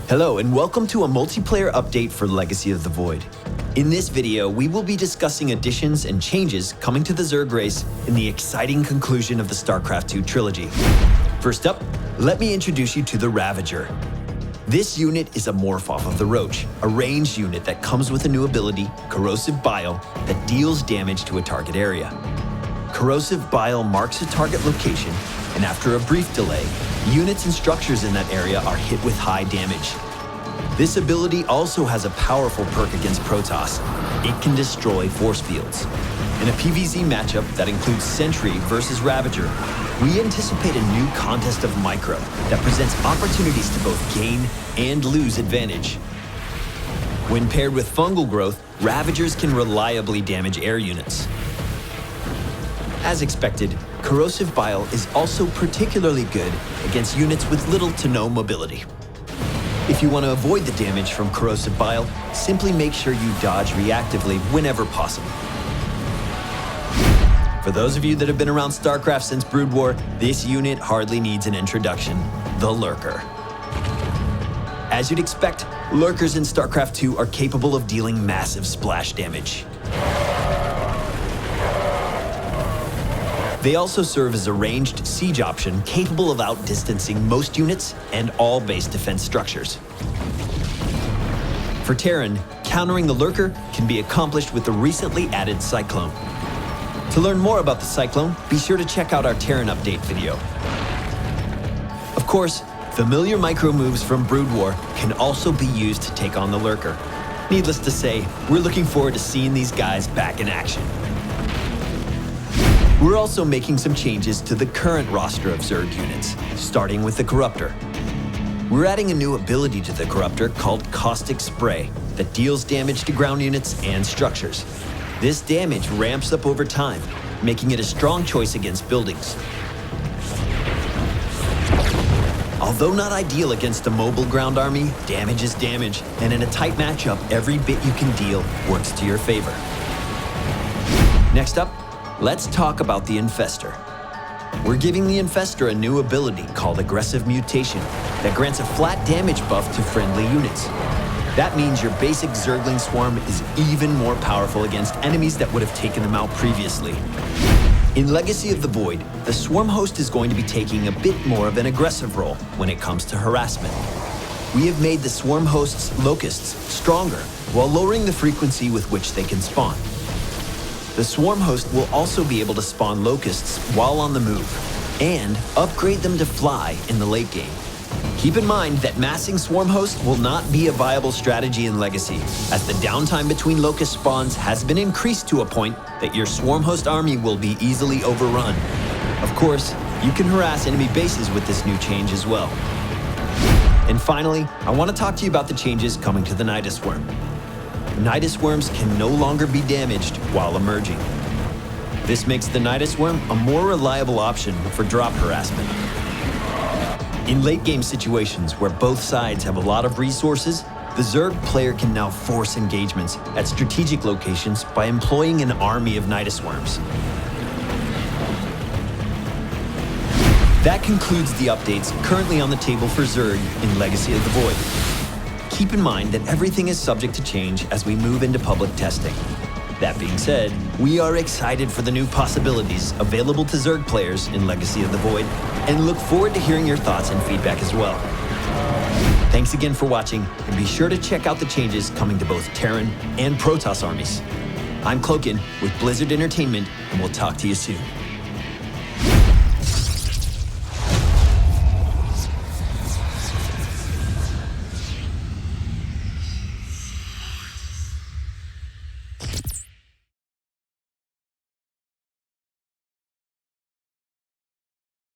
Hello and welcome to a multiplayer update for Legacy of the Void. In this video, we will be discussing additions and changes coming to the Zerg race in the exciting conclusion of the StarCraft II trilogy. First up, let me introduce you to the Ravager. This unit is a morph off of the Roach, a ranged unit that comes with a new ability, Corrosive Bile, that deals damage to a target area. Corrosive Bile marks a target location, and after a brief delay, units and structures in that area are hit with high damage. This ability also has a powerful perk against Protoss. It can destroy force fields. In a PvZ matchup that includes Sentry versus Ravager, we anticipate a new contest of Micro that presents opportunities to both gain and lose advantage. When paired with Fungal Growth, Ravagers can reliably damage air units. As expected, Corrosive Bile is also particularly good against units with little to no mobility. If you want to avoid the damage from Corrosive Bile, simply make sure you dodge reactively whenever possible. For those of you that have been around StarCraft since Brood War, this unit hardly needs an introduction: the Lurker. As you'd expect, Lurkers in StarCraft II are capable of dealing massive splash damage. They also serve as a ranged siege option capable of outdistancing most units and all base defense structures. For Terran, countering the Lurker can be accomplished with the recently added Cyclone. To learn more about the Cyclone, be sure to check out our Terran update video. Of course, familiar micro moves from Brood War can also be used to take on the Lurker. Needless to say, we're looking forward to seeing these guys back in action. We're also making some changes to the current roster of Zerg units, starting with the Corruptor. We're adding a new ability to the Corruptor called Caustic Spray that deals damage to ground units and structures. This damage ramps up over time, making it a strong choice against buildings. Although not ideal against a mobile ground army, damage is damage, and in a tight matchup, every bit you can deal works to your favor. Next up, let's talk about the Infestor. We're giving the Infestor a new ability called Aggressive Mutation that grants a flat damage buff to friendly units. That means your basic Zergling Swarm is even more powerful against enemies that would have taken them out previously. In Legacy of the Void, the Swarm Host is going to be taking a bit more of an aggressive role when it comes to harassment. We have made the Swarm Host's Locusts stronger while lowering the frequency with which they can spawn. The Swarm Host will also be able to spawn Locusts while on the move, and upgrade them to fly in the late game. Keep in mind that massing Swarm Host will not be a viable strategy in Legacy, as the downtime between Locust spawns has been increased to a point that your Swarm Host army will be easily overrun. Of course, you can harass enemy bases with this new change as well. And finally, I want to talk to you about the changes coming to the Nidus Worm. Nidus Worms can no longer be damaged while emerging. This makes the Nidus Worm a more reliable option for drop harassment. In late-game situations where both sides have a lot of resources, the Zerg player can now force engagements at strategic locations by employing an army of Nidus Worms. That concludes the updates currently on the table for Zerg in Legacy of the Void. Keep in mind that everything is subject to change as we move into public testing. That being said, we are excited for the new possibilities available to Zerg players in Legacy of the Void, and look forward to hearing your thoughts and feedback as well. Thanks again for watching, and be sure to check out the changes coming to both Terran and Protoss armies. I'm Cloakin with Blizzard Entertainment, and we'll talk to you soon.